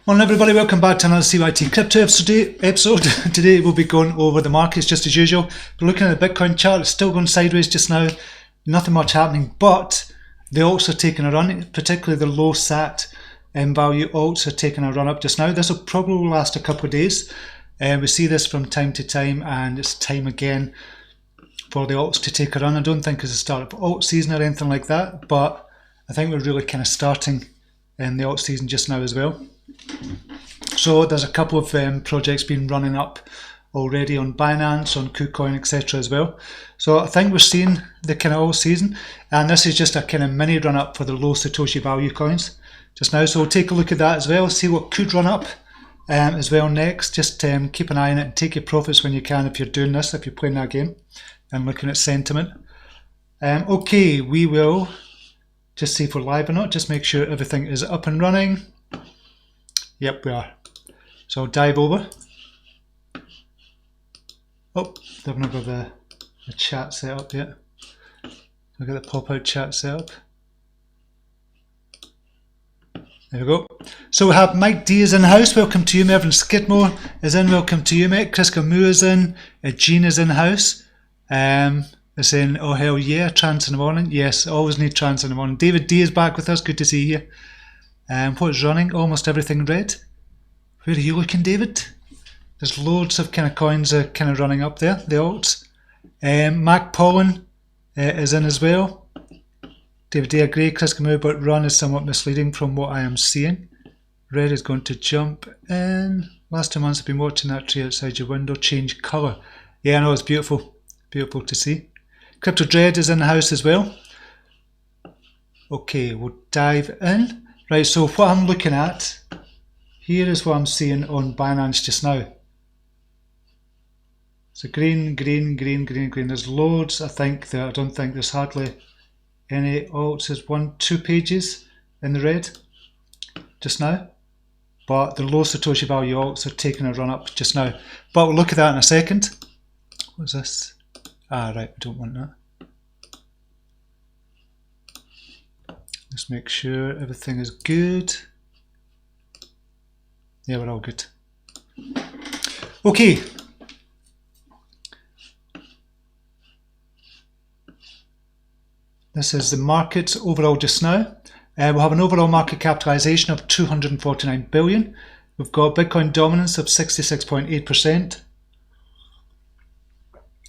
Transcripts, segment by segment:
Morning everybody, welcome back to another CYT-Crypto episode. Today we'll be going over the markets just as usual. We're looking at the Bitcoin chart, it's still going sideways just now. Nothing much happening, but the alts are taking a run, particularly the low sat value alts are taking a run up just now. This will probably last a couple of days. We see this from time to time, and it's time again for the alts to take a run. I don't think it's the start of alt season or anything like that, but I think we're really kind of starting in the alt season just now as well. So there's a couple of projects been running up already on Binance, on KuCoin, etc. as well. So I think we're seeing the kind of alt season, and this is just a kind of mini run up for the low Satoshi value coins just now. So we'll take a look at that as well, see what could run up as well next. Just keep an eye on it and take your profits when you can if you're doing this, if you're playing that game and looking at sentiment. Okay, we will just see if we're live or not, just make sure everything is up and running. Yep, we are. So I'll dive over. Oh, don't have the chat set up yet. I'll get the pop-out chat set up. There we go. So we have Mike D is in the house. Welcome to you. Mervyn Skidmore is in. Welcome to you, mate. Chris Camus is in. Jean is in the house. It's in, oh hell yeah, trance in the morning. Yes, always need trance in the morning. David D is back with us. Good to see you. What is running? Almost everything red. Where are you looking, David? There's loads of kind of coins kind of running up there, the alts. Mac Pollen is in as well. David D, agree. Chris Camus, but run is somewhat misleading from what I am seeing. Red is going to jump in. Last 2 months I've been watching that tree outside your window change colour. Yeah, I know, it's beautiful. Beautiful to see. Crypto Dread is in the house as well. Okay, we'll dive in. Right, so what I'm looking at, here is what I'm seeing on Binance just now. So green, green, green, green, green. There's loads, I think, there. I don't think there's hardly any alts. There's 2 pages in the red just now. But the low Satoshi value alts are taking a run up just now. But we'll look at that in a second. What's this? Ah, right, we don't want that. Just make sure everything is good. Yeah, we're all good. Okay. This is the market overall just now. We'll have an overall market capitalization of 249 billion. We've got Bitcoin dominance of 66.8%.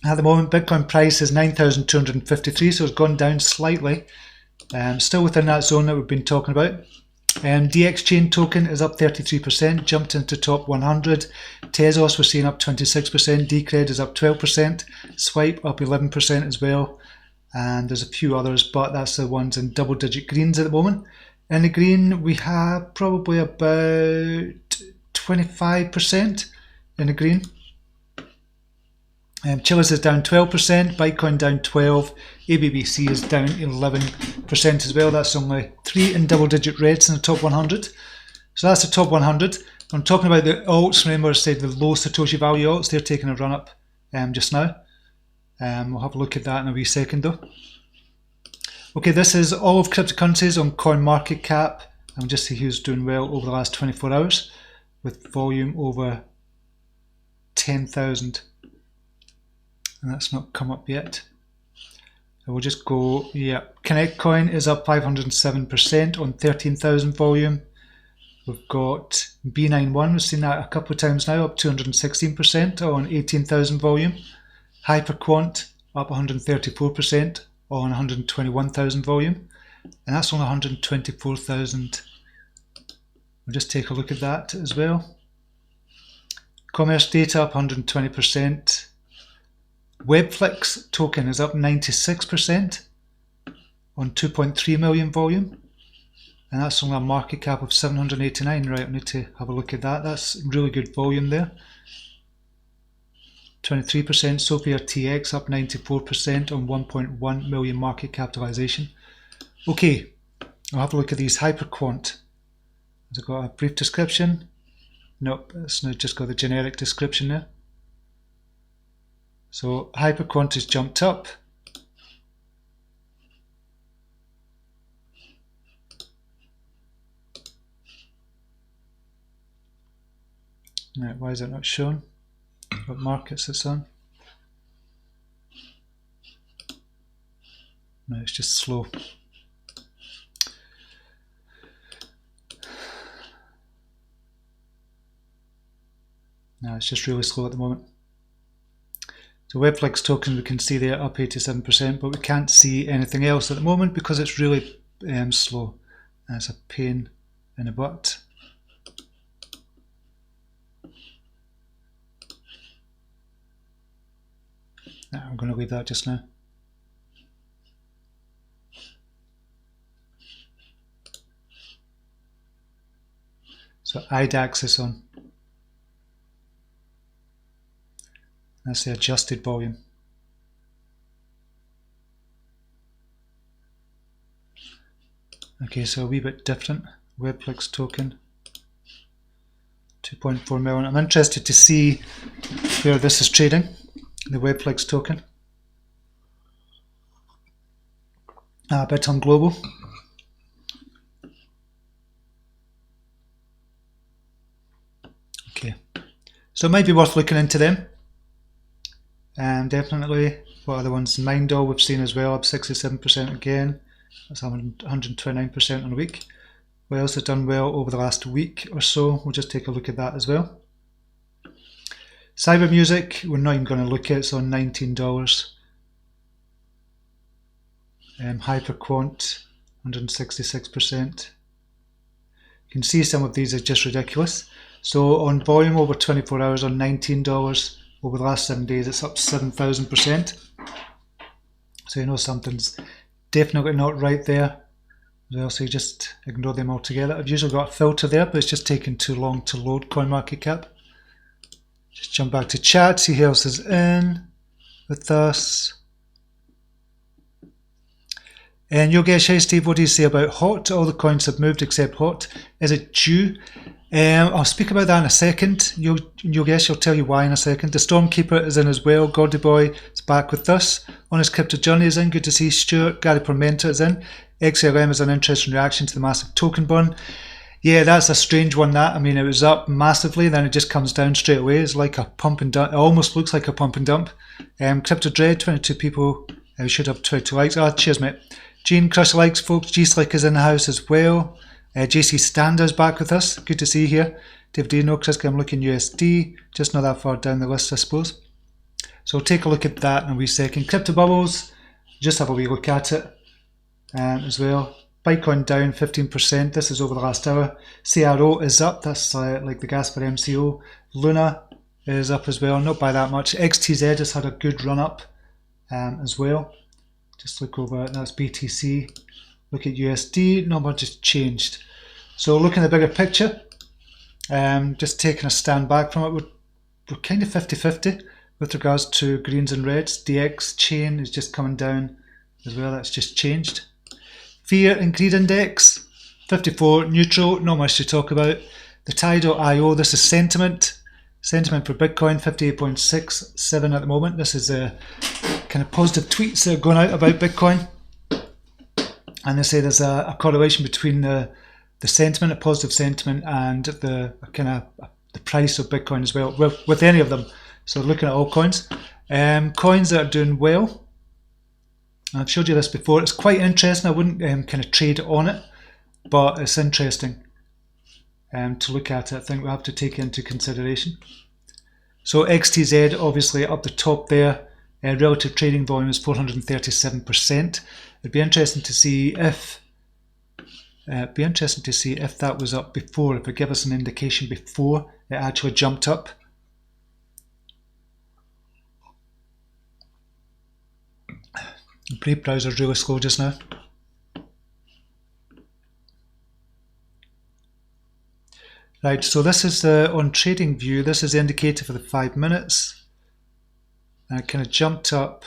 At the moment, Bitcoin price is 9,253, so it's gone down slightly. Still within that zone that we've been talking about. DX Chain token is up 33%, jumped into top 100. Tezos we're seeing up 26%, Decred is up 12%, Swipe up 11% as well, and there's a few others, but that's the ones in double-digit greens at the moment. In the green we have probably about 25% in the green. Chiliz is down 12%, Bitcoin down 12%, ABBC is down 11% as well. That's only 3 in double-digit reds in the top 100. So that's the top 100. I'm talking about the alts. Remember I said the low Satoshi value alts, they're taking a run up just now. We'll have a look at that in a wee second though. Okay, this is all of cryptocurrencies on CoinMarketCap. And we'll just see who's doing well over the last 24 hours with volume over 10,000. And that's not come up yet. So we'll just go, yeah, Connect Coin is up 507% on 13,000 volume. We've got B91, we've seen that a couple of times now, up 216% on 18,000 volume. Hyperquant up 134% on 121,000 volume. And that's on 124,000. We'll just take a look at that as well. Commerce Data up 120%. Webflix token is up 96% on 2.3 million volume, and that's only a market cap of 789. Right, I need to have a look at that. That's really good volume there. 23%. Sophia TX up 94% on 1.1 million market capitalization. Okay, I'll have a look at these. Hyperquant. Has it got a brief description? Nope, it's not just got the generic description there. So Hyperquant has jumped up. Right, why is it not shown? What markets it's on? No, it's just slow. No, it's just really slow at the moment. So WebFlix token, we can see there up 87%, but we can't see anything else at the moment because it's really slow. That's a pain in the butt. No, I'm going to leave that just now. So IDAX is on. That's the adjusted volume. Okay, so a wee bit different. WebFlix token, 2.4 million. I'm interested to see where this is trading, the WebFlix token. A bit on global. Okay, so it might be worth looking into them. Definitely. What other ones? Mindall we've seen as well, up 67% again. That's 129% on a week. What else has done well over the last week or so? We'll just take a look at that as well. Cyber Music, we're not even going to look at, it's on $19. Hyperquant, 166%. You can see some of these are just ridiculous. So on volume over 24 hours on $19, over the last 7 days it's up 7,000%. So you know something's definitely not right there. Well, so you just ignore them altogether. I've usually got a filter there, but it's just taking too long to load CoinMarketCap. Just jump back to chat, see who else is in with us. And Yogesh, hey Steve, what do you say about HOT? All the coins have moved except HOT. Is it due? I'll speak about that in a second. Yogesh, I'll tell you why in a second. The Stormkeeper is in as well. Gordy Boy is back with us. Honest Crypto Journey is in. Good to see Stuart. Gary Permenta is in. XLM is an interesting reaction to the massive token burn. Yeah, that's a strange one, that. I mean, it was up massively, then it just comes down straight away. It's like a pump and dump. It almost looks like a pump and dump. Crypto Dread, 22 people. We should have 22 likes. Cheers, mate. Gene, crush likes, folks. G-Slick is in the house as well. JC Stander's back with us. Good to see you here. Dave Dino, Chris, I'm looking USD. Just not that far down the list, I suppose. So take a look at that in a wee second. Crypto Bubbles, just have a wee look at it as well. Bitcoin down 15%. This is over the last hour. CRO is up. That's like the gas for MCO. Luna is up as well. Not by that much. XTZ has had a good run up as well. Just look over it. That's BTC. Look at USD. Not much has changed. So looking at the bigger picture, just taking a stand back from it, we're kind of 50-50 with regards to greens and reds. DX chain is just coming down as well. That's just changed. Fear and Greed Index, 54, neutral, not much to talk about. The Tide.io, this is sentiment. Sentiment for Bitcoin, 58.67 at the moment. This is the kind of positive tweets that are going out about Bitcoin. And they say there's a correlation between the sentiment, a positive sentiment, and the kind of the price of Bitcoin as well, with any of them. So looking at all coins. Coins that are doing well. I've showed you this before. It's quite interesting. I wouldn't kind of trade on it, but it's interesting to look at it. I think we have to take it into consideration. So XTZ, obviously up the top there, relative trading volume is 437%. It'd be interesting to see if that was up before, if it gave us an indication before it actually jumped up. The Brave browser is really slow just now. Right, so this is the on trading view. This is the indicator for the 5 minutes. And it kind of jumped up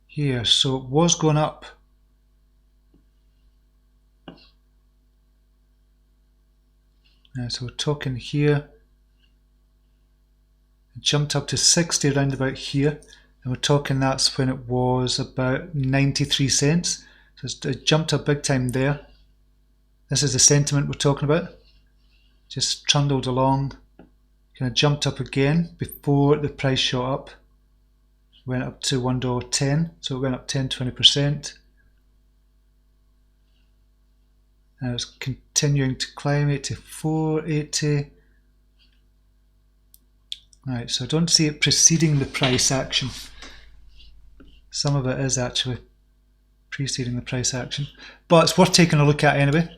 here, so it was going up. So we're talking here. It jumped up to 60 around about here. And we're talking that's when it was about 93 cents. So it jumped up big time there. This is the sentiment we're talking about. just trundled along, kind of jumped up again before the price shot up. Went up to $1.10, so it went up 10-20%. And it's continuing to climb 84, 80. Right, so I don't see it preceding the price action. Some of it is actually preceding the price action, but it's worth taking a look at anyway.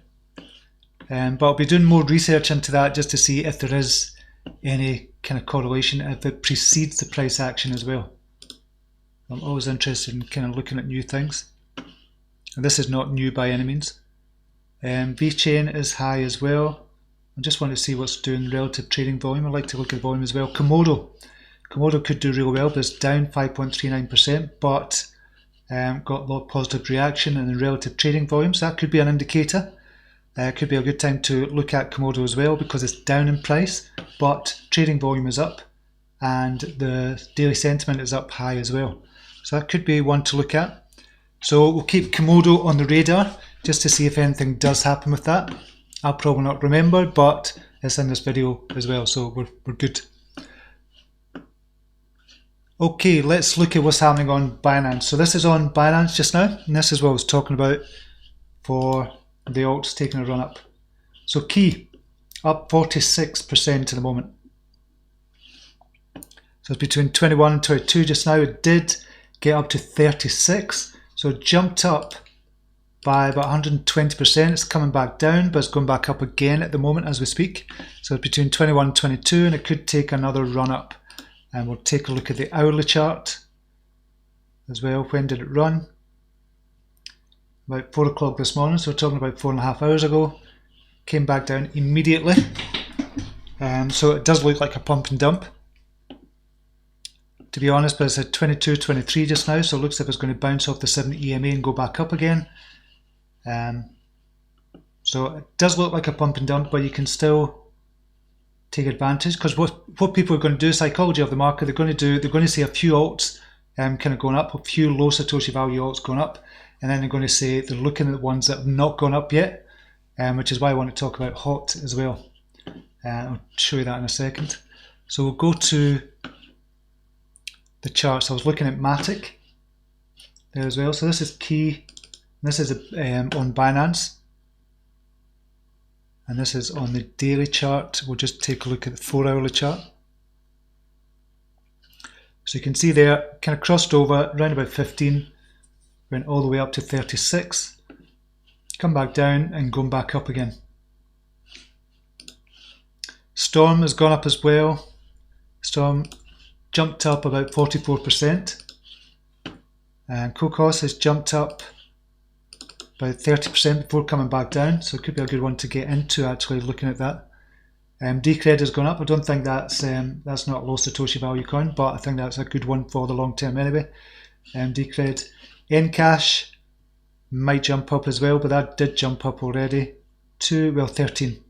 But I'll be doing more research into that just to see if there is any kind of correlation, if it precedes the price action as well. I'm always interested in kind of looking at new things. And this is not new by any means. VeChain is high as well. I just want to see what's doing relative trading volume. I like to look at volume as well. Komodo could do really well, but it's down 5.39%, but got a lot of positive reaction in the relative trading volumes. That could be an indicator. Could be a good time to look at Komodo as well because it's down in price, but trading volume is up and the daily sentiment is up high as well. So that could be one to look at. So we'll keep Komodo on the radar just to see if anything does happen with that. I'll probably not remember, but it's in this video as well, so we're good. Okay, let's look at what's happening on Binance. So this is on Binance just now, and this is what I was talking about for the alts taking a run up. So Key up 46% at the moment. So it's between 21 and 22 just now. It did get up to 36, so it jumped up by about 120%. It's coming back down, but it's going back up again at the moment as we speak. So it's between 21 and 22, and it could take another run up. And we'll take a look at the hourly chart as well. When did it run? About 4 o'clock this morning, so we're talking about 4.5 hours ago. Came back down immediately. So it does look like a pump and dump, to be honest, but it's at 22.23 just now, so it looks like it's going to bounce off the 70 EMA and go back up again. So it does look like a pump and dump, but you can still take advantage, because what people are going to do, psychology of the market, they're going to see a few alts kind of going up, a few low Satoshi value alts going up, and then they're going to say they're looking at the ones that have not gone up yet, which is why I want to talk about HOT as well. I'll show you that in a second. So we'll go to the charts. I was looking at Matic there as well. So this is Key, this is on Binance, and this is on the daily chart. We'll just take a look at the 4-hourly chart. So you can see there, kind of crossed over around about 15, went all the way up to 36, come back down and going back up again. Storm has gone up as well. Storm jumped up about 44%, and Cocos has jumped up about 30% before coming back down, so it could be a good one to get into actually looking at that. Decred has gone up. I don't think that's not a low Satoshi value coin, but I think that's a good one for the long term anyway. Decred. Encash might jump up as well, but that did jump up already to, well, 13.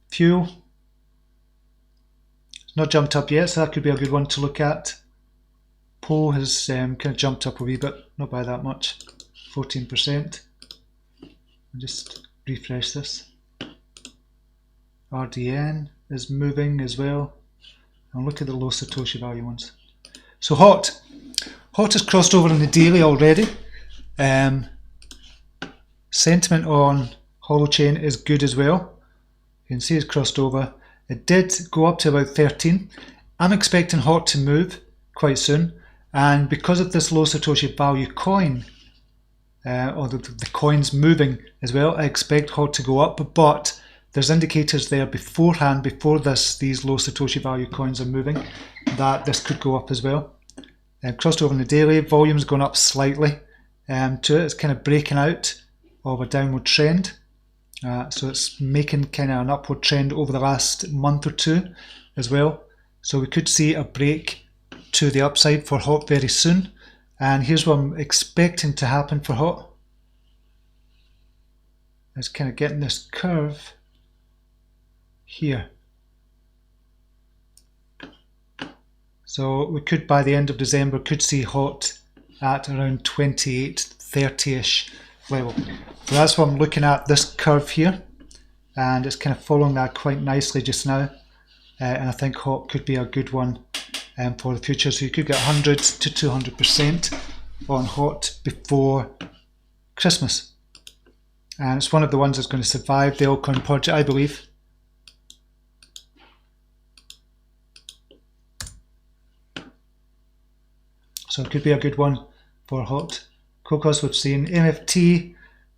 Fuel, it's not jumped up yet, so that could be a good one to look at. Po has kind of jumped up a wee bit, not by that much, 14%. I'll just refresh this. RDN is moving as well, and look at the low Satoshi value ones. So HOT has crossed over in the daily already. Sentiment on Holochain is good as well. You can see it's crossed over. It did go up to about 13. I'm expecting HOT to move quite soon, and because of this low Satoshi value coin, or the coins moving as well, I expect HOT to go up, but there's indicators there beforehand, before these low Satoshi value coins are moving, that this could go up as well. Crossed over in the daily, volume's gone up slightly to it. It's kind of breaking out of a downward trend. So it's making kind of an upward trend over the last month or two as well. So we could see a break to the upside for HOT very soon. And here's what I'm expecting to happen for HOT. It's kind of getting this curve here. So we could, by the end of December, could see HOT at around 28, 30-ish level. So that's what I'm looking at, this curve here. and it's kind of following that quite nicely just now. And I think HOT could be a good one for the future. So you could get 100 to 200% on HOT before Christmas. And it's one of the ones that's going to survive the altcoin purge, I believe. So it could be a good one for HOT. Cocos, we've seen MFT,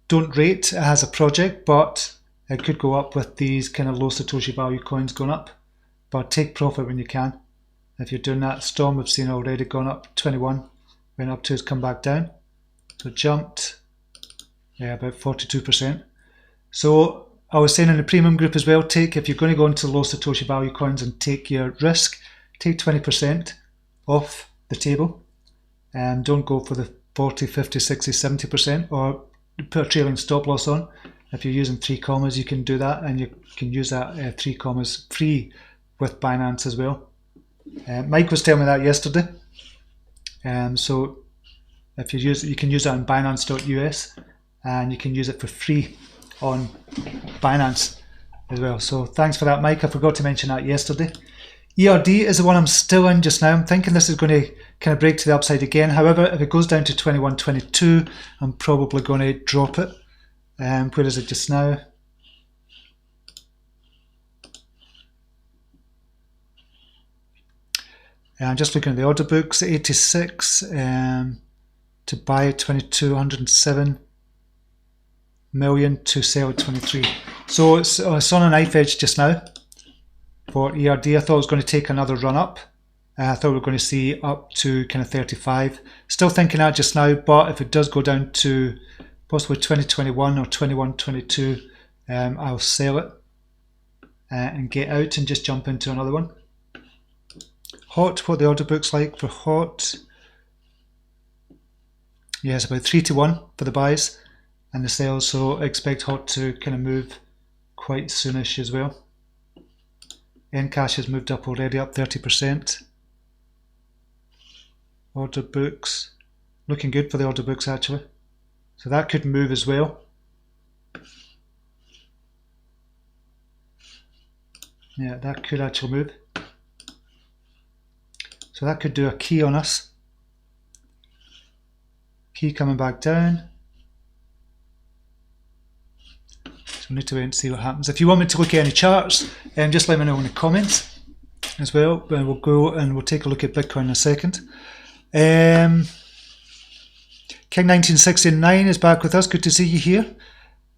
don't rate, it has a project, but it could go up with these kind of low Satoshi value coins going up. But take profit when you can. If you're doing that, Storm we've seen already gone up 21, went up to, it's come back down. So it jumped, yeah, about 42%. So I was saying in the premium group as well, if you're going to go into low Satoshi value coins and take your risk, take 20% off the table. And don't go for the 40, 50, 60, 70%, or put a trailing stop loss on. If you're using 3 commas, you can do that, and you can use that 3 commas free with Binance as well. Mike was telling me that yesterday. So if you can use that on Binance.us, and you can use it for free on Binance as well. So thanks for that, Mike. I forgot to mention that yesterday. ERD is the one I'm still in just now. I'm thinking this is going to kind of break to the upside again. However, if it goes down to 21, 22, I'm probably going to drop it. Where is it just now? I'm just looking at the order books, 86 to buy at 2207 million to sell at 23. So it's on a knife edge just now for ERD. I thought it was going to take another run up. I thought we were going to see up to kind of 35. Still thinking that just now, but if it does go down to possibly 2021 or 2122, I'll sell it and get out and just jump into another one. HOT, what the order book's like for HOT. Yeah, it's about 3 to 1 for the buys and the sales, so I expect HOT to kind of move quite soonish as well. Encash has moved up already, up 30%. Order books, looking good for the order books actually. So that could move as well. Yeah, that could actually move. So that could do a key on us. Key coming back down. So we need to wait and see what happens. If you want me to look at any charts, just let me know in the comments as well. And we'll go and we'll take a look at Bitcoin in a second. King 1969 is back with us. Good to see you here.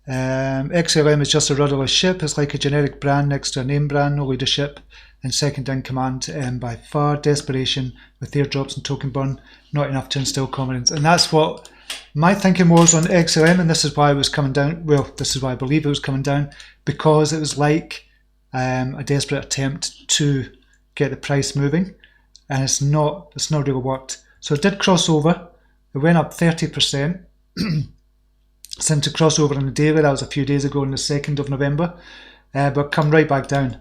XLM is just a rudderless ship. It's like a generic brand next to a name brand, no leadership, and second in command by far. Desperation with airdrops and token burn, not enough to instill confidence. And that's what my thinking was on XLM, and this is why it was coming down. Well, this is why I believe it was coming down, because it was like a desperate attempt to get the price moving, and it's not really worked. So it did cross over. It went up 30%. Seemed to cross over on the daily. That was a few days ago on the 2nd of November, but come right back down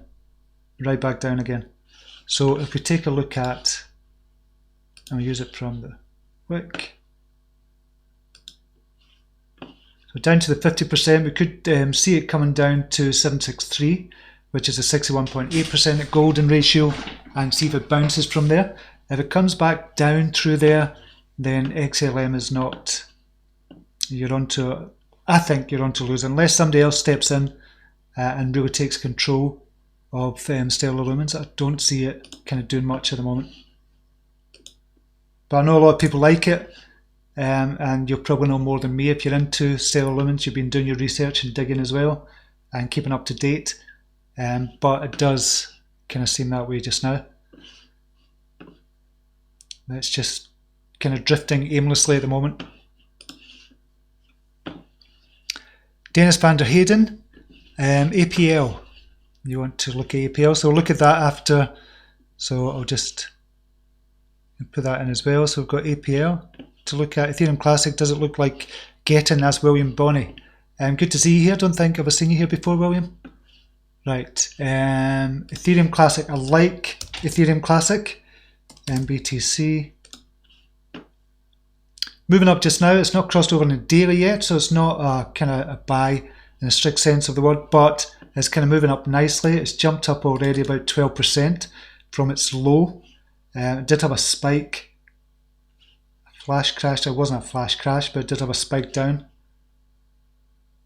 again. So if we take a look at, and we use it from the wick, so down to the 50%, we could see it coming down to 763, which is a 61.8% golden ratio, and see if it bounces from there. If it comes back down through there, then XLM is not. I think you're on to lose unless somebody else steps in and really takes control of Stellar Lumens. I don't see it kind of doing much at the moment. But I know a lot of people like it, and you'll probably know more than me if you're into Stellar Lumens. You've been doing your research and digging as well and keeping up to date. But it does kind of seem that way just now. It's just kind of drifting aimlessly at the moment. Dennis van der Hayden, APL. You want to look at APL, so we'll look at that after. So I'll just put that in as well. So we've got APL to look at. Ethereum Classic, does it look like getting? That's William Bonney. Good to see you here. Don't think I've seen you here before, William. Right. Ethereum Classic. I like Ethereum Classic. BTC. Moving up just now, it's not crossed over on the daily yet, so it's not a kind of a buy in a strict sense of the word, but It's kind of moving up nicely. It's jumped up already about 12% from its low. It did have a spike, a flash crash. It wasn't a flash crash, but it did have a spike down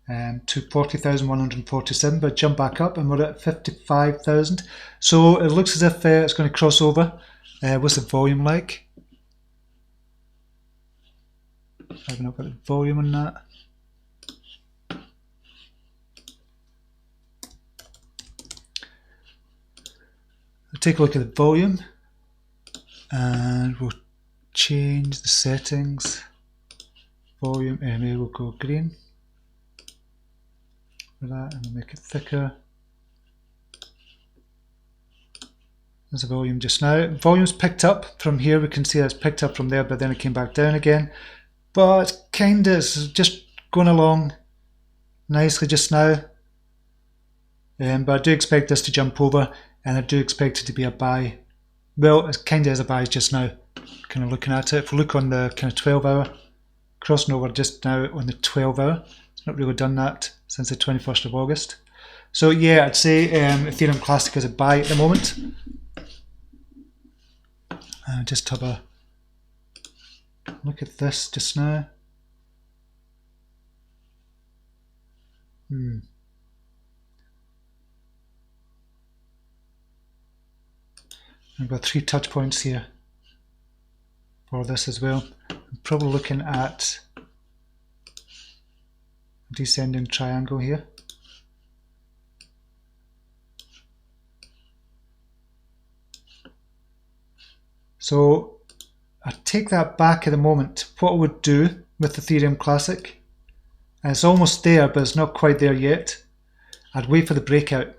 to 40,147, but jump back up and we're at 55,000. So it looks as if it's going to cross over. What's the volume like? I haven't got the volume on that. We'll take a look at the volume and we'll change the settings. Volume, maybe we'll go green for that and we'll make it thicker. There's the volume just now. Volume's picked up from here. We can see it's picked up from there, but then it came back down again. But kind of just going along nicely just now. But I do expect this to jump over, and I do expect it to be a buy. Well, it kind of is a buy just now, kind of looking at it. If we look on the kind of 12-hour, crossing over just now on the 12-hour, it's not really done that since the 21st of August. So yeah, I'd say Ethereum Classic is a buy at the moment. Just have a look at this just now. I've got 3 touch points here for this as well. I'm probably looking at a descending triangle here. So I take that back at the moment. What I would do with Ethereum Classic, and it's almost there, but it's not quite there yet. I'd wait for the breakout.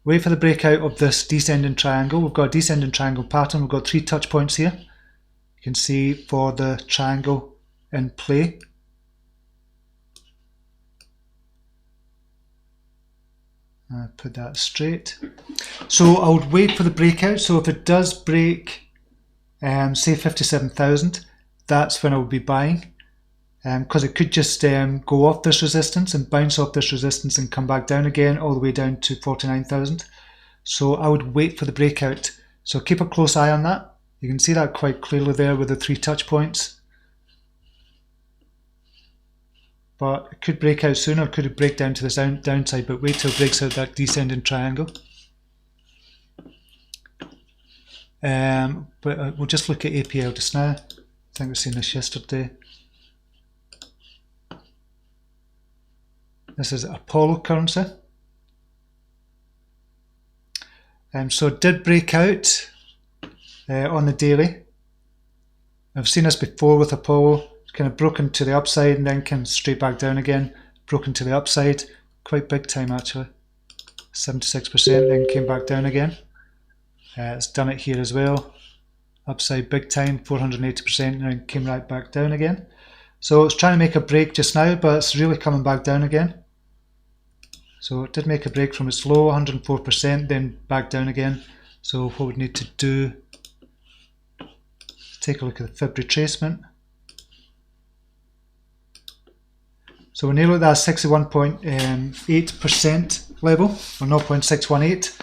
Wait for the breakout of this descending triangle. We've got a descending triangle pattern. We've got 3 touch points here. You can see for the triangle in play. Put that straight. So I would wait for the breakout. So if it does break, say 57,000, that's when I would be buying, because it could just go off this resistance and bounce off this resistance and come back down again all the way down to 49,000. So I would wait for the breakout. So keep a close eye on that. You can see that quite clearly there with the 3 touch points. But it could break out sooner, it could break down to this downside, but wait till it breaks out that descending triangle. But we'll just look at APL just now. I think we've seen this yesterday. This is Apollo currency. So it did break out on the daily. I've seen this before with Apollo. It's kind of broken to the upside and then came straight back down again. Broken to the upside, quite big time actually. 76%, then came back down again. It's done it here as well. Upside big time, 480%, and then came right back down again. So it's trying to make a break just now, but it's really coming back down again. So it did make a break from its low, 104%, then back down again. So what we need to do, take a look at the fib retracement. So we're nearly at that 61.8% level, or 0.618,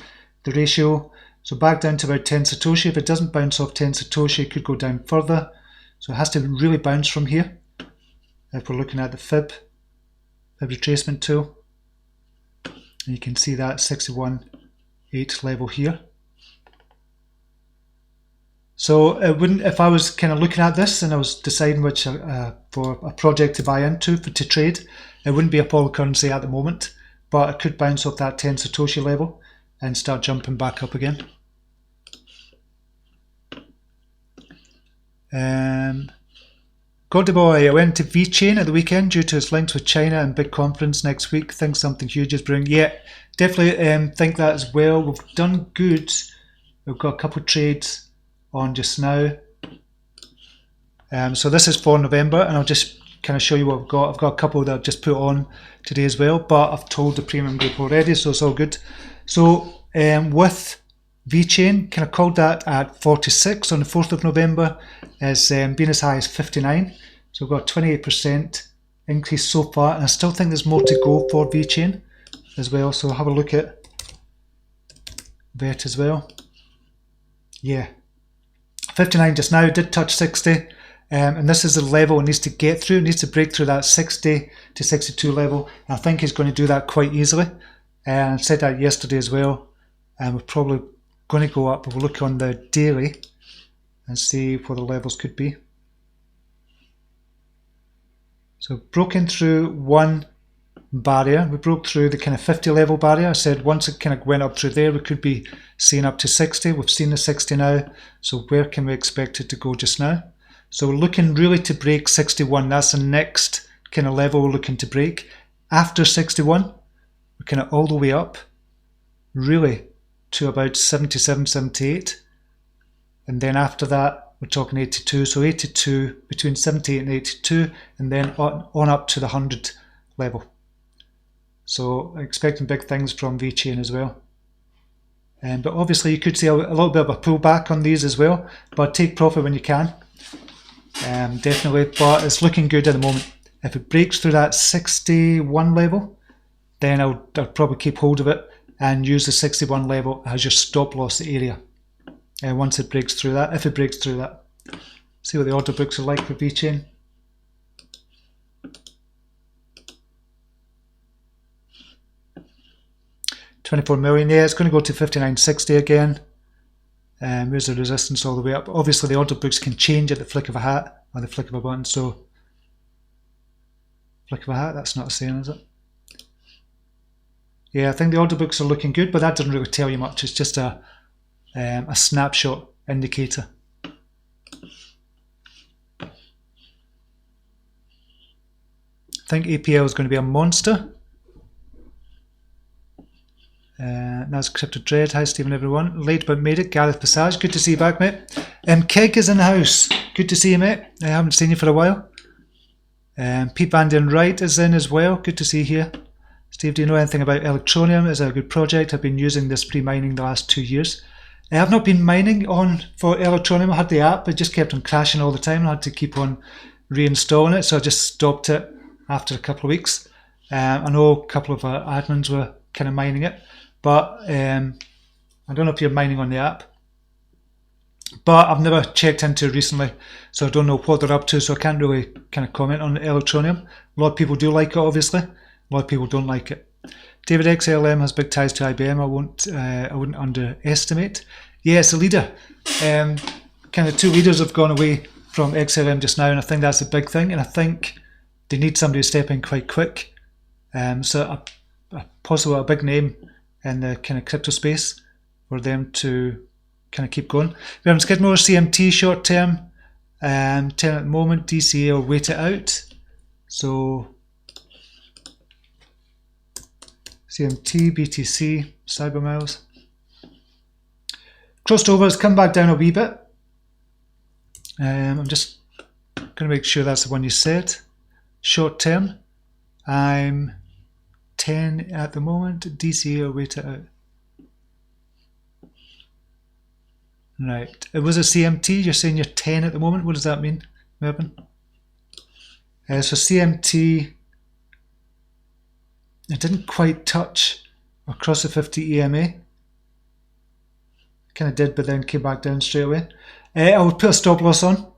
the ratio. So back down to about 10 Satoshi. If it doesn't bounce off 10 Satoshi, it could go down further. So it has to really bounce from here. If we're looking at the fib retracement tool, and you can see that 61.8 level here. So it wouldn't, if I was kind of looking at this and I was deciding which for a project to buy into to trade, it wouldn't be Apollo currency at the moment, but it could bounce off that 10 Satoshi level and start jumping back up again. Gordyboy, I went to VeChain at the weekend due to its links with China and big conference next week. Think something huge is brewing. Yeah, definitely think that as well. We've done good. We've got a couple of trades on just now. So this is for November, and I'll just kind of show you what I've got. I've got a couple that I've just put on today as well, but I've told the premium group already, so it's all good. So with VeChain, kind of called that at 46 on the 4th of November, has been as high as 59. So we've got 28% increase so far, and I still think there's more to go for VeChain. as well. So have a look at that as well. Yeah, 59 just now, did touch 60. And this is the level it needs to get through. It needs to break through that 60 to 62 level. And I think he's going to do that quite easily. And I said that yesterday as well. And we're probably going to go up. We'll look on the daily and see what the levels could be. So broken through one barrier. We broke through the kind of 50 level barrier. I said once it kind of went up through there, we could be seeing up to 60. We've seen the 60 now. So where can we expect it to go just now? So we're looking really to break 61. That's the next kind of level we're looking to break. After 61, we're kind of all the way up, really, to about 77, 78. And then after that, we're talking 82. So 82, between 78 and 82, and then on up to the 100 level. So expecting big things from VeChain as well. But obviously you could see a little bit of a pullback on these as well, but take profit when you can. Definitely, but it's looking good at the moment. If it breaks through that 61 level, then I'll probably keep hold of it and use the 61 level as your stop loss area. Once it breaks through that, if it breaks through that. See what the order books are like for VeChain. $24 million, yeah, it's going to go to 59.60 again. Where's the resistance all the way up? Obviously the order books can change at the flick of a hat or the flick of a button, so flick of a hat, that's not a saying, is it? Yeah, I think the order books are looking good, but that doesn't really tell you much. It's just a snapshot indicator. I think APL is going to be a monster. That's Crypto Dread. Hi Stephen, everyone. Late but made it. Gareth Passage, good to see you back, mate. Keg is in the house. Good to see you, mate. I haven't seen you for a while. Pete Van Den Wright is in as well. Good to see you here. Steve, do you know anything about Electronium? It's a good project. I've been using this pre-mining the last 2 years. I have not been mining for Electronium. I had the app, it just kept on crashing all the time. I had to keep on reinstalling it, so I just stopped it after a couple of weeks. I know a couple of admins were kind of mining it, but I don't know if you're mining on the app. But I've never checked into it recently, so I don't know what they're up to, so I can't really kind of comment on Electronium. A lot of people do like it, obviously. A lot of people don't like it. David XLM has big ties to IBM. I wouldn't underestimate. Yeah, it's a leader. Kind of two leaders have gone away from XLM just now, and I think that's a big thing. And I think they need somebody to step in quite quick. So possibly a big name in the kind of crypto space for them to kind of keep going. We have Skidmore CMT short term, 10 at the moment. DCA will wait it out. So CMT, BTC, Cybermiles. Crossed over, has come back down a wee bit. I'm just going to make sure that's the one you said. Short term, I'm 10 at the moment. DCA will wait it out. Right, it was a CMT. You're saying you're 10 at the moment. What does that mean, Mervyn? So CMT, it didn't quite touch across the 50 EMA. Kind of did, but then came back down straight away. I would put a stop loss on.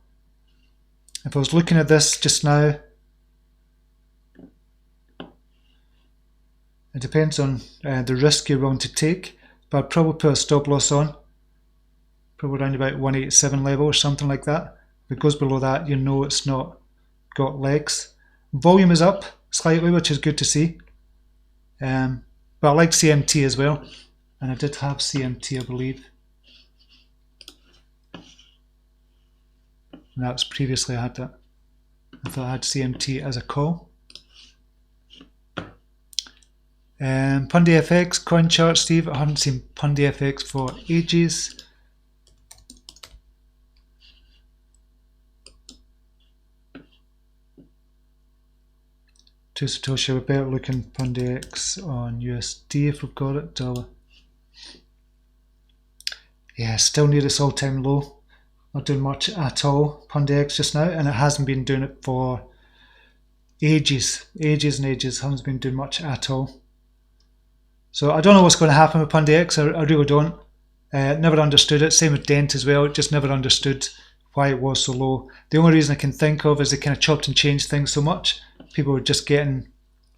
If I was looking at this just now, it depends on the risk you're willing to take, but I'd probably put a stop loss on. Probably around about 187 level or something like that. If it goes below that, you know it's not got legs. Volume is up slightly, which is good to see. But I like CMT as well, and I did have CMT, I believe. And that was previously I had that. I thought I had CMT as a call. PundyFX, coin chart, Steve. I haven't seen PundyFX for ages. To Satoshi, we're better looking PundyX on USD if we've got it. Dollar. Yeah, still near its all-time low. Not doing much at all, PundyX just now, and it hasn't been doing it for ages and ages. Hasn't been doing much at all. So I don't know what's going to happen with PundiX. I really don't. Never understood it. Same with Dent as well. Just never understood why it was so low. The only reason I can think of is they kind of chopped and changed things so much. People were just getting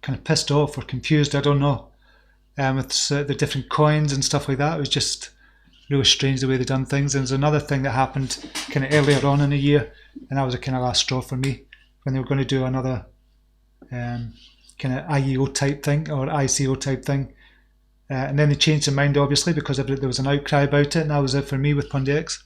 kind of pissed off or confused. I don't know. With the different coins and stuff like that. It was just really strange the way they done things. And there's another thing that happened kind of earlier on in the year, and that was a kind of last straw for me, when they were going to do another kind of IEO type thing or ICO type thing. And then they changed their mind, obviously, because there was an outcry about it, and that was it for me with PundiX.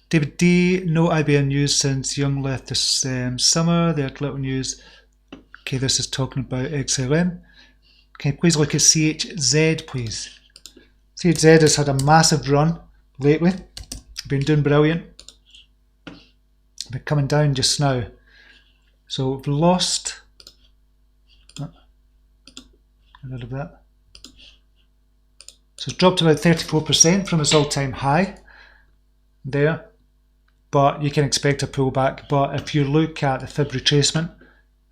David D, no IBM news since Young left this summer. They had little news. Okay, this is talking about XLM. Can you please look at CHZ, please? CHZ has had a massive run lately. Been doing brilliant. Been coming down just now. So we've lost a little bit. So it's dropped about 34% from its all-time high there. But you can expect a pullback. But if you look at the fib retracement,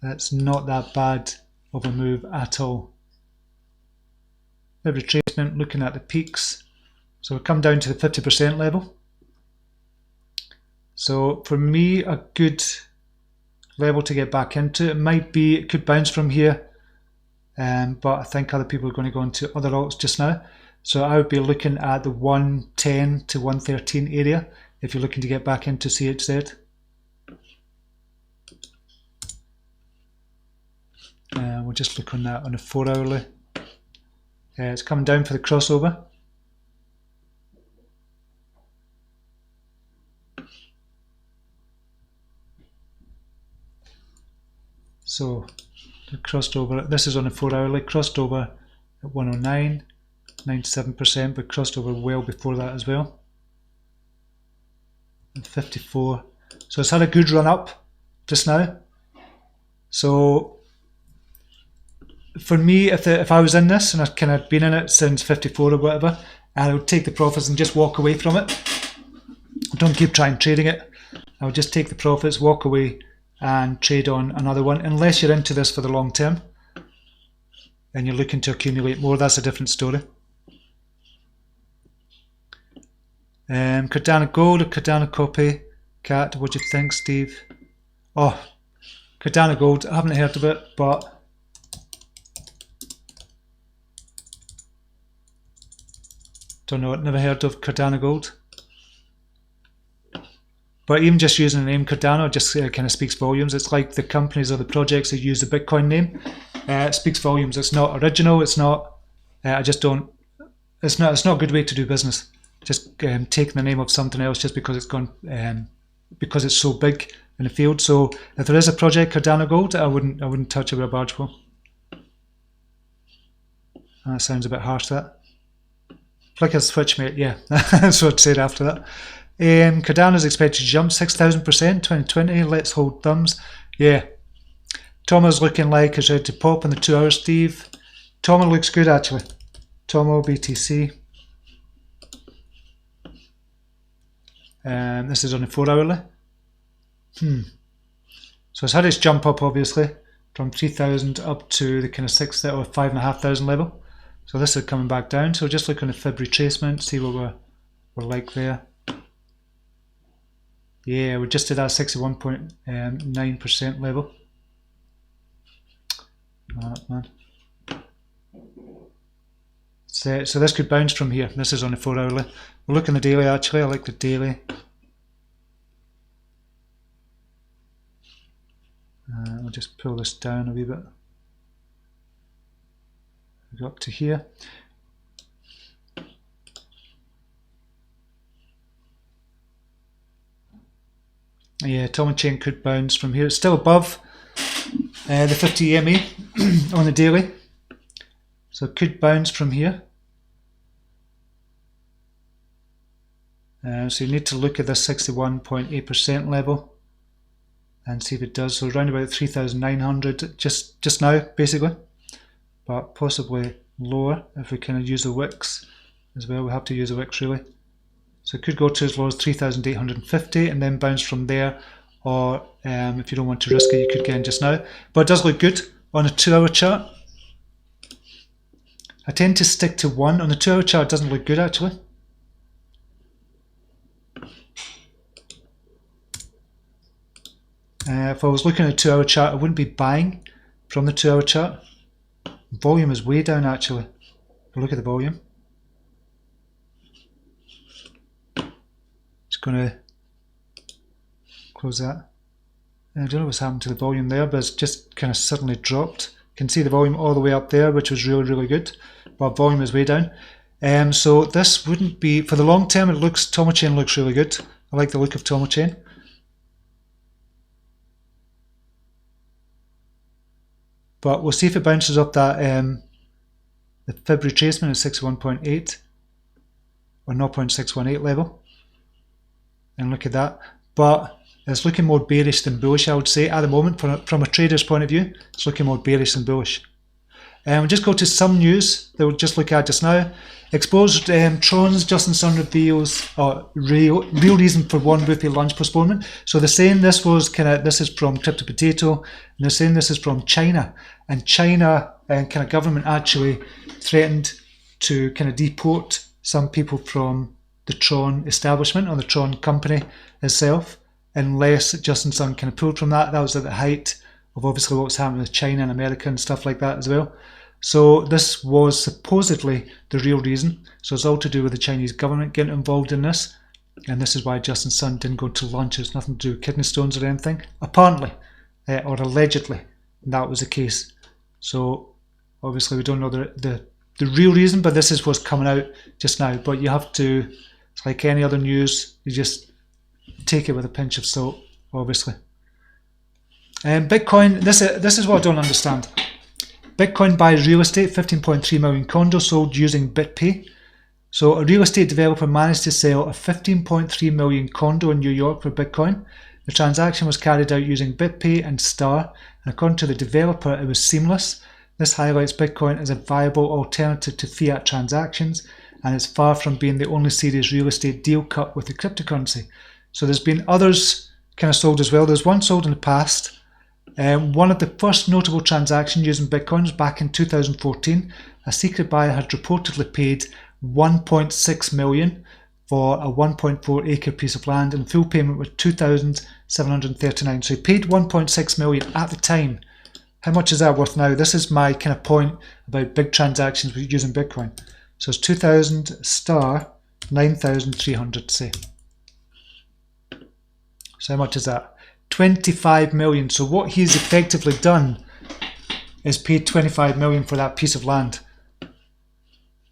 it's not that bad of a move at all. Fib retracement, looking at the peaks. So we've come down to the 50% level. So for me, a good level to get back into. It could bounce from here, but I think other people are going to go into other alts just now. So I would be looking at the 110 to 113 area if you're looking to get back into CHZ. We'll just look on that on a 4 hourly. It's coming down for the crossover. So it crossed over. This is on a 4 hourly, crossed over at 109, 97%, but crossed over well before that as well. And 54. So it's had a good run up just now. So for me, if I was in this and I'd kind of been in it since 54 or whatever, I would take the profits and just walk away from it. Don't keep trying trading it. I would just take the profits, walk away, and trade on another one, unless you're into this for the long term and you're looking to accumulate more. That's a different story. Cardano Gold or Cardano Copy? Cat, what do you think, Steve? Oh, Cardano Gold, I haven't heard of it, but don't know, never heard of Cardano Gold. But even just using the name Cardano just kind of speaks volumes. It's like the companies or the projects that use the Bitcoin name. It speaks volumes. It's not original. It's not. I just don't. It's not a good way to do business. Just taking the name of something else just because it's gone, because it's so big in the field. So if there is a project Cardano Gold, I wouldn't touch it with a barge pole. That sounds a bit harsh. That. Flick a switch, mate. Yeah, that's what I'd say after that. Cardano is expected to jump 6,000% 2020. Let's hold thumbs. Yeah. Tomo's looking like it's ready to pop in the 2 hours, Steve. Tomo looks good actually. Tomo BTC. This is on the 4 hourly. So it's had its jump up obviously from 3,000 up to the kind of 6,000 or 5,500 level. So this is coming back down. So just look on the fib retracement, see what we're like there. Yeah, we're just at that 61.9% level. Man. So this could bounce from here. This is on the 4 hourly. We'll look in the daily actually. I like the daily. I'll just pull this down a wee bit. We go up to here. Yeah, Tom and Chain could bounce from here. It's still above the 50 EMA on the daily. So it could bounce from here. So you need to look at this 61.8% level and see if it does. So around about 3,900 just now, basically. But possibly lower if we kind of use the wicks as well. We have to use the wicks really. So it could go to as low as 3,850 and then bounce from there or if you don't want to risk it, you could get in just now. But it does look good on a 2-hour chart. I tend to stick to one. On the 2-hour chart, it doesn't look good actually. If I was looking at a 2-hour chart, I wouldn't be buying from the 2-hour chart. Volume is way down actually. Look at the volume. Just going to close that. I don't know what's happened to the volume there, but it's just kind of suddenly dropped. You can see the volume all the way up there, which was really good, but volume is way down. So this wouldn't be, for the long term, Tomo Chain looks really good. I like the look of Tomo Chain. But we'll see if it bounces up that the fib retracement is 61.8 or 0.618 level. And look at that. But it's looking more bearish than bullish, I would say, at the moment. From a trader's point of view, it's looking more bearish than bullish. We'll just go to some news that we'll just look at just now. Exposed Tron's Justin Sun reveals real reason for ₹1 lunch postponement. So they're saying this is from Crypto Potato, and they're saying this is from China. And China kind of government actually threatened to kind of deport some people from the Tron establishment or the Tron company itself, unless Justin Sun kind of pulled from that. That was at the height of obviously what was happening with China and America and stuff like that as well. So this was supposedly the real reason. So it's all to do with the Chinese government getting involved in this. And this is why Justin Sun didn't go to lunch. It's nothing to do with kidney stones or anything. Apparently, or allegedly, that was the case. So obviously we don't know the real reason, but this is what's coming out just now. But you have to, it's like any other news, you just take it with a pinch of salt, obviously. Bitcoin, this is what I don't understand. Bitcoin buys real estate, 15.3 million condos sold using BitPay. So a real estate developer managed to sell a 15.3 million condo in New York for Bitcoin. The transaction was carried out using BitPay and Star, and according to the developer, it was seamless. This highlights Bitcoin as a viable alternative to fiat transactions, and it's far from being the only serious real estate deal cut with the cryptocurrency. So there's been others kind of sold as well. There's one sold in the past. One of the first notable transactions using Bitcoin was back in 2014. A secret buyer had reportedly paid $1.6 million for a 1.4 acre piece of land, and full payment was $2,739. So he paid $1.6 million at the time. How much is that worth now? This is my kind of point about big transactions with using Bitcoin. So it's 2,000 star 9,300, say. So how much is that? 25 million. So what he's effectively done is paid 25 million for that piece of land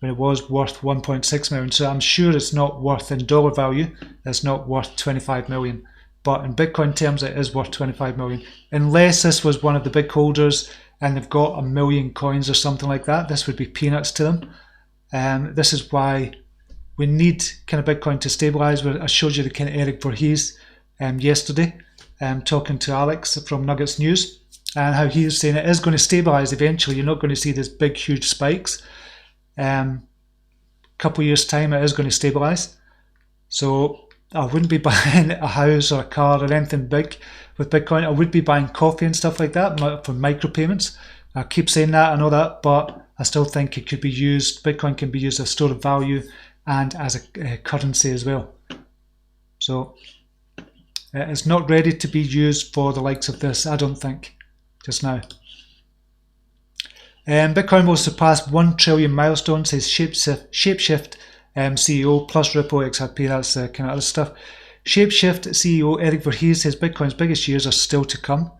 when it was worth 1.6 million. So I'm sure it's not worth, in dollar value, it's not worth 25 million. But in Bitcoin terms, it is worth 25 million. Unless this was one of the big holders and they've got 1 million coins or something like that, this would be peanuts to them. This is why we need kind of Bitcoin to stabilize. I showed you the kind of Eric Voorhees yesterday, talking to Alex from Nuggets News, and how he was saying it is going to stabilize eventually. You're not going to see these big huge spikes. Couple of years time, it is going to stabilize. So I wouldn't be buying a house or a car or anything big with Bitcoin. I would be buying coffee and stuff like that for micropayments. I keep saying that, I know that, but I still think it could be used, Bitcoin can be used as a store of value and as a currency as well. So it's not ready to be used for the likes of this, I don't think, just now. Bitcoin will surpass 1 trillion milestone, says Shapeshift CEO plus Ripple XRP, that's kind of other stuff. Shapeshift CEO Eric Voorhees says Bitcoin's biggest years are still to come.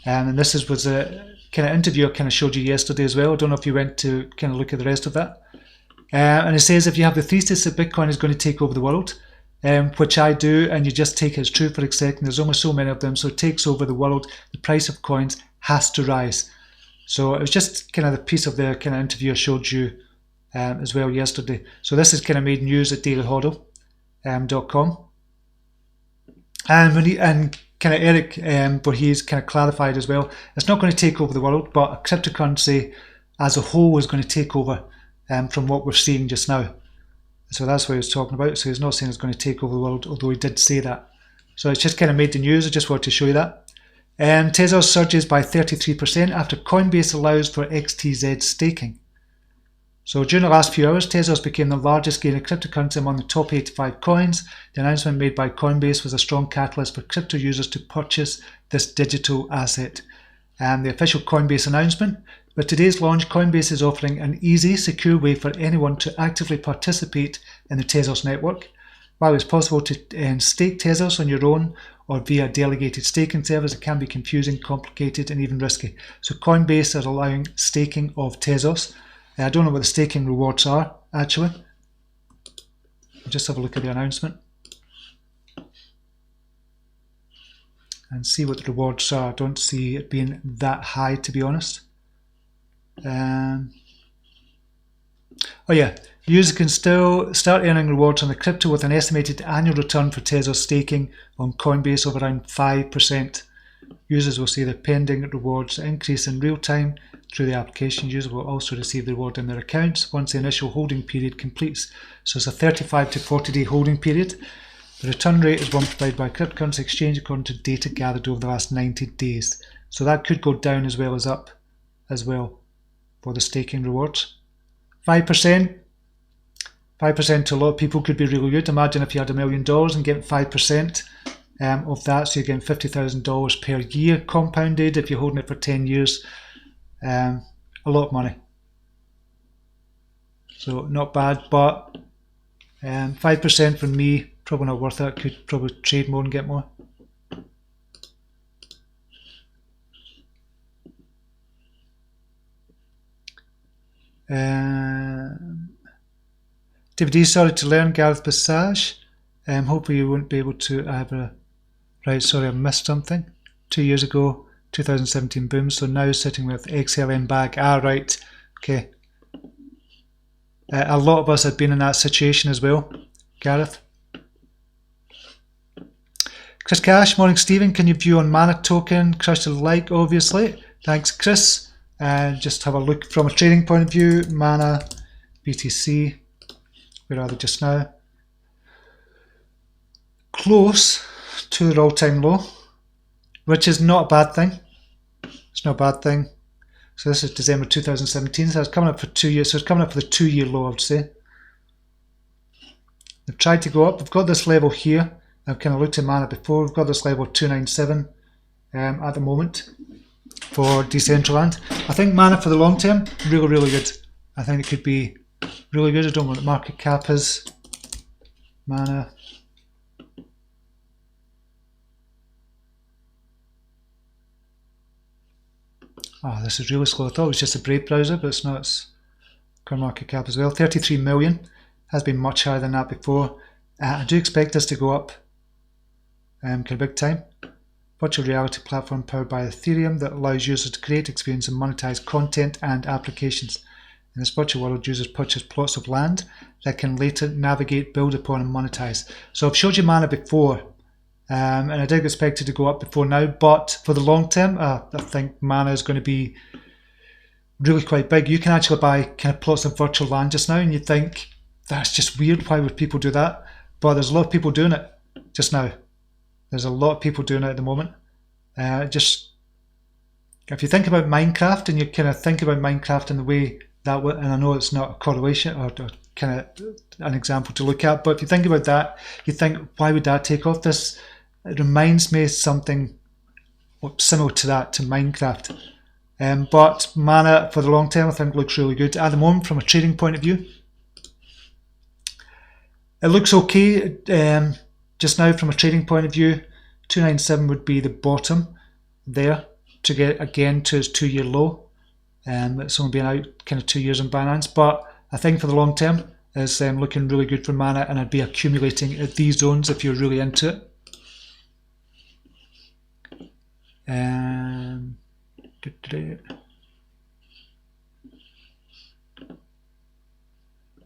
And this was a kind of interview I kind of showed you yesterday as well. I don't know if you went to kind of look at the rest of that. And it says if you have the thesis that Bitcoin is going to take over the world, which I do, and you just take it as true for a second, there's only so many of them, so it takes over the world, the price of coins has to rise. So it was just kind of the piece of the kind of interview I showed you as well yesterday. So this is kind of made news at dailyhodl.com. And kind of Eric Voorhees kind of clarified as well, it's not going to take over the world, but a cryptocurrency as a whole is going to take over from what we're seeing just now. So that's what he was talking about. So he's not saying it's going to take over the world, although he did say that. So it's just kind of made the news. I just wanted to show you that. Tezos surges by 33% after Coinbase allows for XTZ staking. So during the last few hours, Tezos became the largest gainer cryptocurrency among the top 85 coins. The announcement made by Coinbase was a strong catalyst for crypto users to purchase this digital asset. The official Coinbase announcement. With today's launch, Coinbase is offering an easy, secure way for anyone to actively participate in the Tezos network. While it's possible to stake Tezos on your own or via a delegated staking service, it can be confusing, complicated, and even risky. So Coinbase is allowing staking of Tezos. I don't know what the staking rewards are, actually. I'll just have a look at the announcement and see what the rewards are. I don't see it being that high, to be honest. Oh yeah, users can still start earning rewards on the crypto with an estimated annual return for Tezos staking on Coinbase of around 5%. Users will see the pending rewards increase in real time through the application. Users will also receive the reward in their accounts once the initial holding period completes. So it's a 35 to 40 day holding period. The return rate is one provided by a cryptocurrency exchange according to data gathered over the last 90 days. So that could go down as well as up as well for the staking rewards. 5% to a lot of people could be really good. Imagine if you had $1 million and get 5% of that, so you're getting $50,000 per year compounded if you're holding it for 10 years. A lot of money. So not bad, but 5% for me, probably not worth it. Could probably trade more and get more. DVD started to learn Gareth Passage. Hopefully you won't be able to ever. Right, sorry, I missed something. 2 years ago, 2017 boom. So now sitting with XLM bag. Right, okay. A lot of us have been in that situation as well, Gareth. Chris Cash, morning Stephen. Can you view on Mana token? Crush the like, obviously. Thanks, Chris. Just have a look from a trading point of view. Mana, BTC. Where are they just now? Close to their all-time low, which is not a bad thing. It's not a bad thing. So this is December 2017. So it's coming up for 2 years. So it's coming up for the 2 year low, I would say. They've tried to go up. We've got this level here. I've kind of looked at Mana before. We've got this level 297 at the moment for Decentraland. I think Mana for the long term, really, really good. I think it could be really good. I don't know what the market cap is. Mana. Oh, this is really slow. I thought it was just a Brave browser, but it's not. It's current market cap as well. 33 million. Has been much higher than that before. I do expect this to go up kind of big time. Virtual reality platform powered by Ethereum that allows users to create, experience and monetize content and applications. In this virtual world, users purchase plots of land that can later navigate, build upon and monetize. So I've showed you Mana before. And I did expect it to go up before now, but for the long term, I think Mana is going to be really quite big. You can actually buy kind of plots of virtual land just now, and you think that's just weird. Why would people do that? But there's a lot of people doing it just now. There's a lot of people doing it at the moment. Just if you think about Minecraft and you kind of think about Minecraft in the way that, and I know it's not a correlation or kind of an example to look at, but if you think about that, you think, why would that take off? This it reminds me of something similar to that, to Minecraft. But Mana for the long term I think looks really good. At the moment, from a trading point of view, it looks okay. Just now from a trading point of view, 297 would be the bottom there to get again to its 2 year low. It's only been out kind of 2 years on Binance, but I think for the long term is looking really good for Mana, and I'd be accumulating at these zones if you're really into it.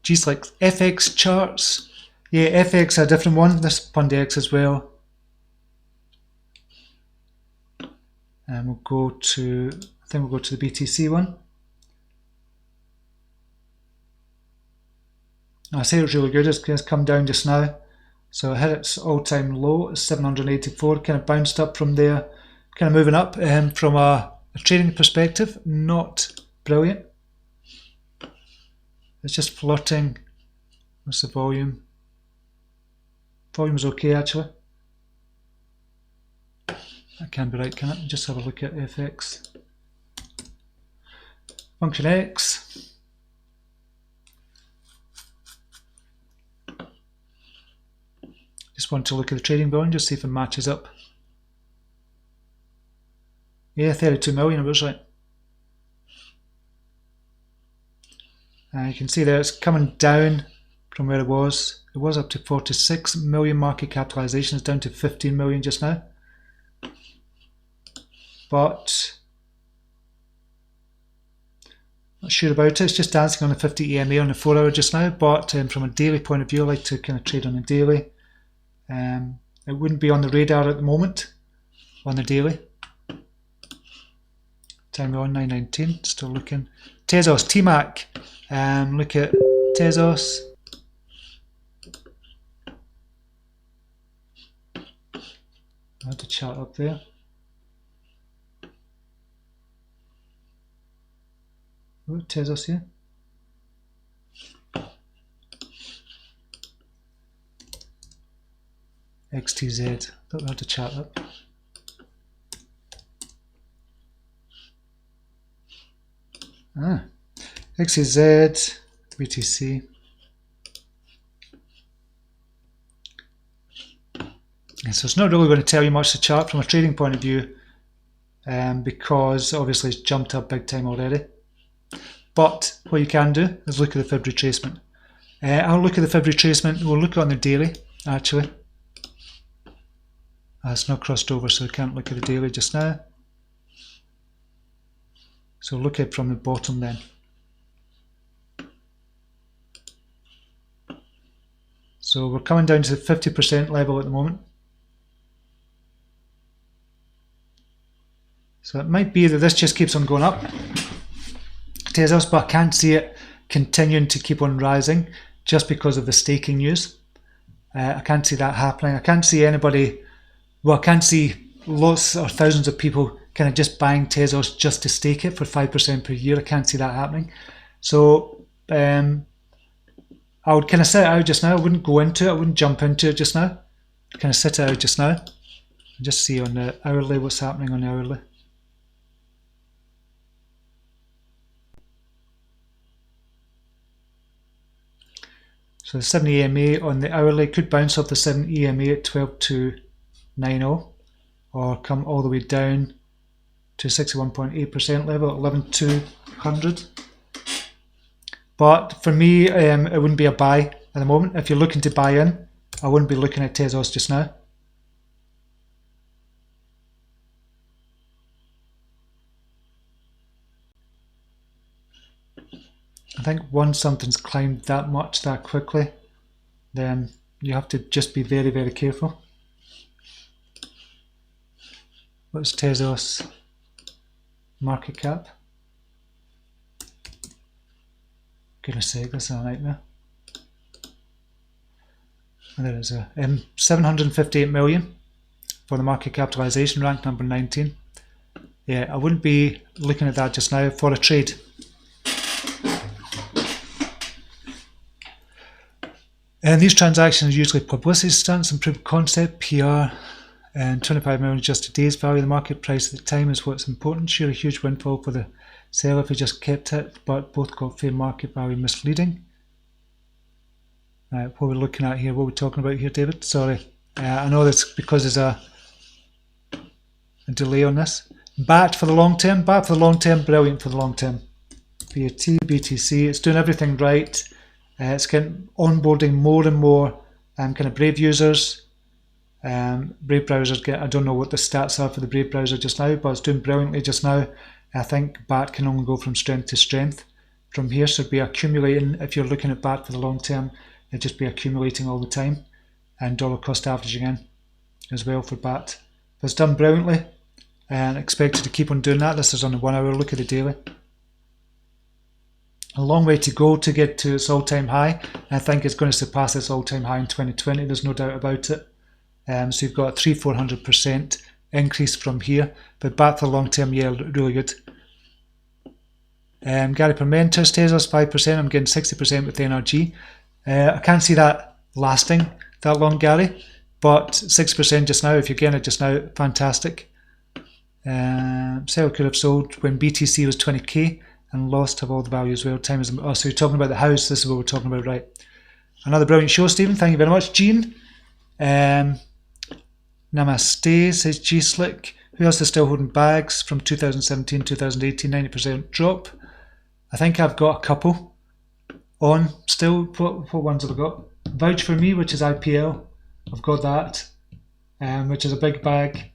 Geez, like FX charts. Yeah, FX a different one. This Pundex as well. And we'll go to, I think we'll go to the BTC one. I say it's really good. It's come down just now. So it hit its all-time low at 784, kind of bounced up from there, kind of moving up. From a trading perspective, not brilliant. It's just flirting. What's the volume? Volume's okay actually. That can be right, can it? Just have a look at FX. Function X. Just want to look at the trading volume, just see if it matches up. Yeah, 32 million, it was right. You can see there it's coming down from where it was. It was up to 46 million market capitalization. It's down to 15 million just now. But not sure about it. It's just dancing on the 50 EMA on the 4 hour just now. But from a daily point of view, I like to kind of trade on a daily. It wouldn't be on the radar at the moment on the daily. Time on 9:19. Still looking. Tezos, TMAC. Look at Tezos. I had the chart up there. Oh, Tezos here. XTZ. Thought we had the chart up. XTZ, BTC. So it's not really going to tell you much the chart from a trading point of view, because obviously it's jumped up big time already. But what you can do is look at the fib retracement. I'll look at the fib retracement. We'll look at it on the daily actually. It's not crossed over, so we can't look at the daily just now. So look at it from the bottom then. So we're coming down to the 50% level at the moment. So it might be that this just keeps on going up, Tezos, but I can't see it continuing to keep on rising just because of the staking news. I can't see that happening. I can't see anybody, well, I can't see lots or thousands of people kind of just buying Tezos just to stake it for 5% per year. I can't see that happening. So I would kind of sit it out just now. I wouldn't go into it. I wouldn't jump into it just now. I'd kind of sit it out just now. Just see on the hourly what's happening on the hourly. So the 7 EMA on the hourly could bounce off the 7 EMA at 12,290 or come all the way down to 61.8% level at 11,200. But for me, it wouldn't be a buy at the moment. If you're looking to buy in, I wouldn't be looking at Tezos just now. I think once something's climbed that much that quickly, then you have to just be very, very careful. What's Tezos market cap? Goodness sake, this is a nightmare. And there is a 758 million for the market capitalization, ranked number 19. Yeah, I wouldn't be looking at that just now for a trade. And these transactions are usually publicity stunts and proof of concept, PR, and 25 million just today's value. The market price at the time is what's important. Sure, a huge windfall for the seller if he just kept it, but both got fair market value misleading. What we're looking at here, what we're talking about here, David? Sorry, I know that's because there's a delay on this. BAT for the long term, BAT for the long term, brilliant for the long term. BAT, BTC, it's doing everything right. It's getting onboarding more and more kind of Brave users. Brave browsers I don't know what the stats are for the Brave browser just now, but it's doing brilliantly just now. I think BAT can only go from strength to strength from here, so it'd be accumulating. If you're looking at BAT for the long term, it'd just be accumulating all the time, and dollar cost averaging in as well for BAT. But it's done brilliantly and expected to keep on doing that. This is on the 1 hour. Look at the daily. A long way to go to get to its all-time high. I think it's going to surpass its all-time high in 2020. There's no doubt about it. So you've got a 300-400% increase from here. But back to the long-term, yeah, really good. Gary per Mentors, Tezos 5%. I'm getting 60% with NRG. I can't see that lasting that long, Gary. But 6% just now, if you're getting it just now, fantastic. Sale could have sold when BTC was 20k and lost have all the value as well. Time is, oh, so you're talking about the house. This is what we're talking about, right? Another brilliant show, Stephen. Thank you very much, Gene. Namaste, says G Slick. Who else is still holding bags from 2017, 2018, 90% drop? I think I've got a couple on still. What ones have I got? Vouch for Me, which is IPL. I've got that, which is a big bag.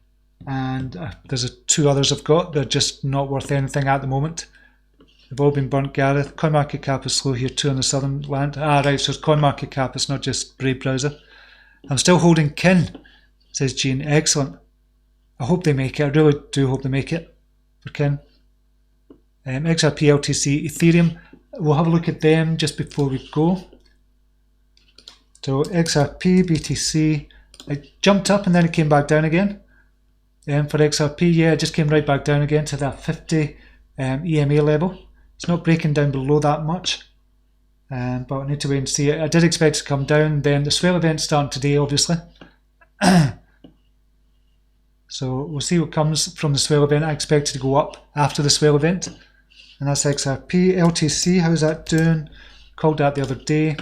And there's two others I've got. They're just not worth anything at the moment. They've all been burnt, Gareth. CoinMarketCap is slow here too on the southern land. Ah, right, so it's CoinMarketCap. It's not just Brave Browser. I'm still holding Kin, says Gene. Excellent. I hope they make it. I really do hope they make it for Kin. XRP, LTC, Ethereum. We'll have a look at them just before we go. So XRP, BTC. It jumped up and then it came back down again. For XRP, yeah, it just came right back down again to that 50 EMA level. It's not breaking down below that much, but I need to wait and see it. I did expect it to come down. Then the swell event starting today, obviously. So we'll see what comes from the swell event. I expect it to go up after the swell event. And that's XRP. LTC, how's that doing? Called that the other day.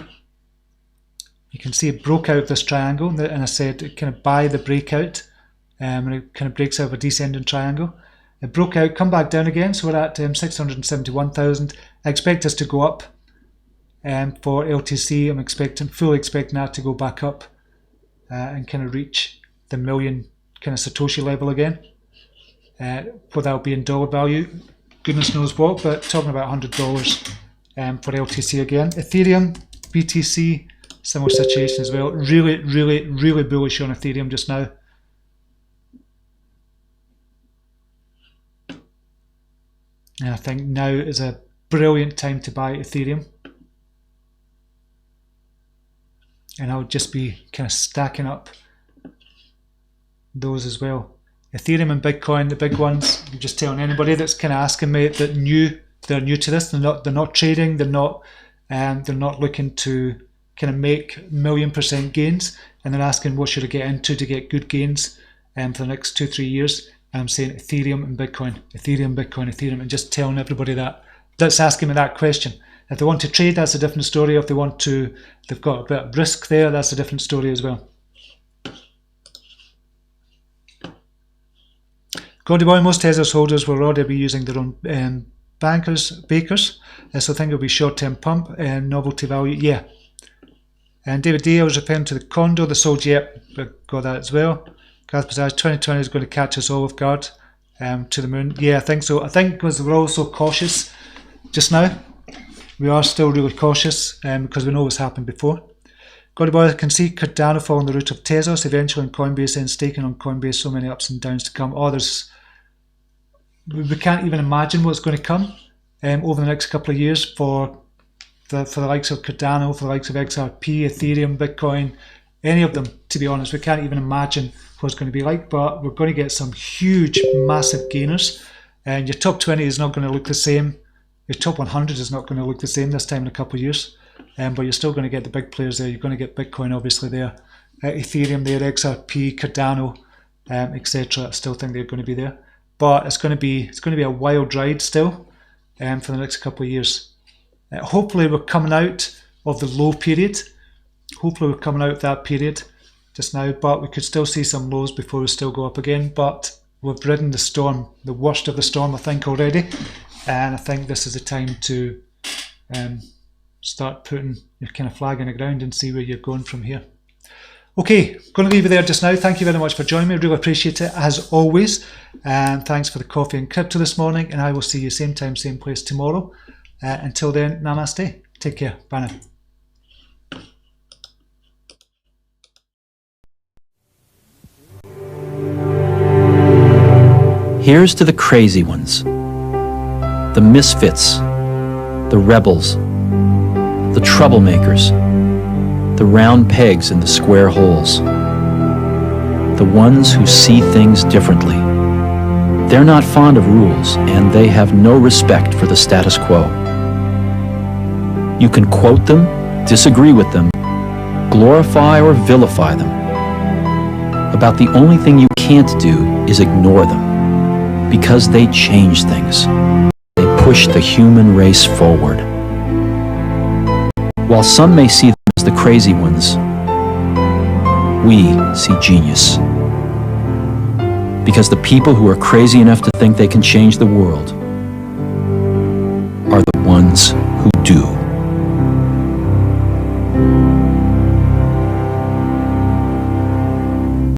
You can see it broke out of this triangle, and I said it kind of buy the breakout. And it kind of breaks out of a descending triangle. It broke out, come back down again, so we're at 671,000. I expect us to go up for LTC. I'm fully expecting that to go back up and kind of reach the million kind of Satoshi level again. What that'll be in dollar value, goodness knows what, but talking about $100 for LTC again. Ethereum, BTC, similar situation as well. Really, really, really bullish on Ethereum just now. And I think now is a brilliant time to buy Ethereum. And I'll just be kind of stacking up those as well. Ethereum and Bitcoin, the big ones. I'm just telling anybody that's kind of asking me that they're new to this. They're not trading. They're not looking to kind of make 1,000,000% gains. And they're asking what should I get into to get good gains for the next 2-3 years. I'm saying Ethereum and Bitcoin, Ethereum, Bitcoin, Ethereum, and just telling everybody that's asking me that question. If they want to trade, that's a different story. If they've got a bit of risk there, that's a different story as well. Gordy Boy, most Tezos holders will already be using their own bakers, so I think it'll be short-term pump and novelty value, yeah. And David D, I was referring to the condo, the sold, yeah, got that as well. Garth Bazaar, 2020 is going to catch us all off guard to the moon. Yeah, I think so. I think because we're all so cautious just now. We are still really cautious because we know what's happened before. Gordy Boy, I can see Cardano following the route of Tezos, eventually in Coinbase and staking on Coinbase, so many ups and downs to come. Oh, we can't even imagine what's going to come over the next couple of years for the likes of Cardano, for the likes of XRP, Ethereum, Bitcoin, any of them, to be honest. We can't even imagine what it's going to be like, but we're going to get some huge, massive gainers. And your top 20 is not going to look the same. Your top 100 is not going to look the same this time in a couple of years. But you're still going to get the big players there. You're going to get Bitcoin, obviously, there. Ethereum there, XRP, Cardano, etc. I still think they're going to be there. But it's going to be a wild ride still for the next couple of years. Hopefully we're coming out of the low period. Hopefully we're coming out of that period just now, but we could still see some lows before we still go up again. But we've ridden the storm, the worst of the storm, I think, already. And I think this is the time to start putting your kind of flag in the ground and see where you're going from here. Okay, going to leave you there just now. Thank you very much for joining me. Really appreciate it, as always. And thanks for the coffee and crypto this morning. And I will see you same time, same place tomorrow. Until then, namaste. Take care. Bye now. Here's to the crazy ones, the misfits, the rebels, the troublemakers, the round pegs in the square holes, the ones who see things differently. They're not fond of rules, and they have no respect for the status quo. You can quote them, disagree with them, glorify or vilify them. About the only thing you can't do is ignore them, because they change things. They push the human race forward. While some may see them as the crazy ones, we see genius. Because the people who are crazy enough to think they can change the world are the ones